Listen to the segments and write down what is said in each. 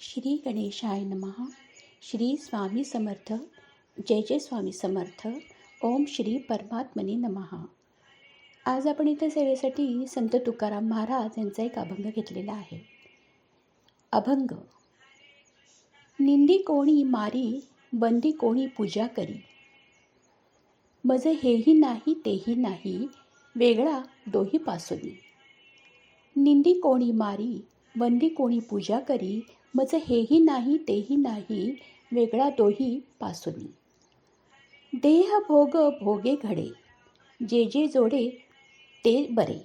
श्री गणेशाय नमः. श्री स्वामी समर्थ. जय जय स्वामी समर्थ. ओम श्री परमात्मने नमः. आज आपण इथे सेवेसाठी संत तुकाराम महाराज यांचा एक अभंग घेतलेला आहे. अभंग. निंदी कोणी मारी, बंदी कोणी पूजा करी. मज हेही नाही तेही नाही, वेगळा दोही पासोनी. निंदी कोणी मारी, बंदी कोणी पूजा करी. मज हेही नाही तेही नाही, वेगळा दोही पासोनी. देह भोग भोगे घडे, जे जे जोडे ते बरे.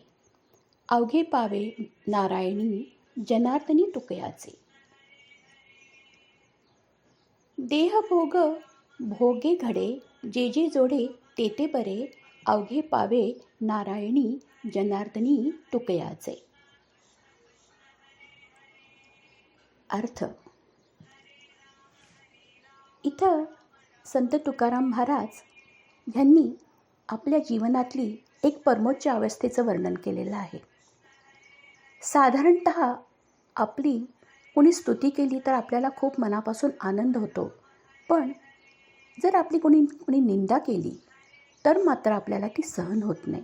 अवघे पावे नारायणी, जनार्दनी तुकयाचे. देह भोग भोगे घडे, जे जे जोडे ते ते बरे. अवघे पावे नारायणी, जनार्दनी तुकयाचे. अर्थ. इथं संत तुकाराम महाराज यांनी आपल्या जीवनातली एक परमोच्च अवस्थेचं वर्णन केलेलं आहे. साधारणत आपली कोणी स्तुती केली तर आपल्याला खूप मनापासून आनंद होतो, पण जर आपली कोणी निंदा केली तर मात्र आपल्याला ती सहन होत नाही.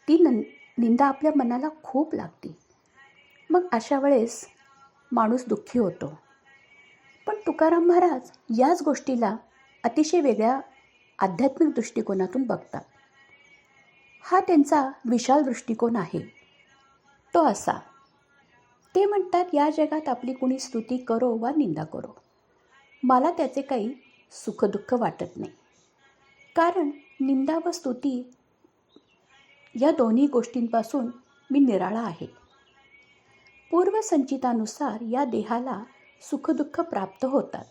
ती निंदा आपल्या मनाला खूप लागते. मग अशा वेळेस माणूस दुःखी होतो. पण तुकाराम महाराज याच गोष्टीला अतिशय वेगळ्या आध्यात्मिक दृष्टिकोनातून बघतात. हा त्यांचा विशाल दृष्टिकोन आहे. तो असा, ते म्हणतात, या जगात आपली कोणी स्तुती करो वा निंदा करो, मला त्याचे काही सुखदुःख वाटत नाही. कारण निंदा व स्तुती या दोन्ही गोष्टींपासून मी निराळा आहे. पूर्वसंचितानुसार या देहाला सुखदुःख प्राप्त होतात.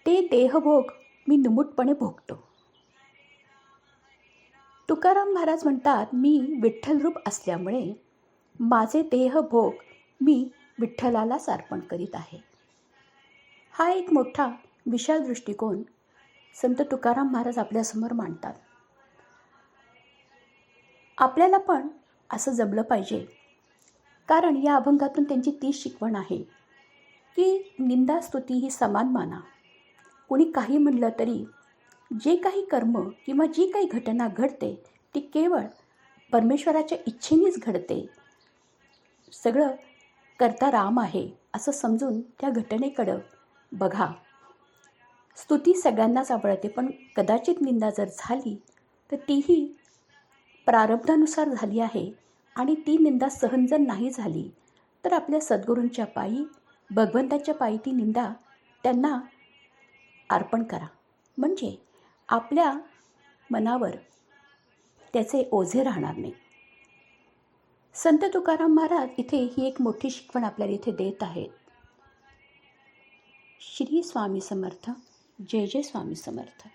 ते देहभोग मी निमूटपणे भोगतो. तुकाराम महाराज म्हणतात, मी विठ्ठलरूप असल्यामुळे माझे देहभोग मी विठ्ठलालाच अर्पण करीत आहे. हा एक मोठा विशाल दृष्टिकोन संत तुकाराम महाराज आपल्यासमोर मांडतात. आपल्याला पण असं जमलं पाहिजे. कारण या अभंगातून त्यांची तीच शिकवण आहे की निंदा स्तुती ही समान माना. कुणी काही म्हणलं तरी जे काही कर्म किंवा जी काही घटना घडते ती केवळ परमेश्वराच्या इच्छेनेच घडते. सगळं करता राम आहे असं समजून त्या घटनेकडं बघा. स्तुती सगळ्यांनाच आवडते, पण कदाचित निंदा जर झाली तर तीही प्रारब्धानुसार झाली आहे. आणि ती निंदा सहन जर नाही झाली तर आपल्या सद्गुरूंच्या पायी, भगवंताच्या पायी ती निंदा त्यांना अर्पण करा. म्हणजे आपल्या मनावर त्याचे ओझे राहणार नाही. संत तुकाराम महाराज इथे ही एक मोठी शिकवण आपल्याला इथे देत आहेत. श्री स्वामी समर्थ. जय जय स्वामी समर्थ.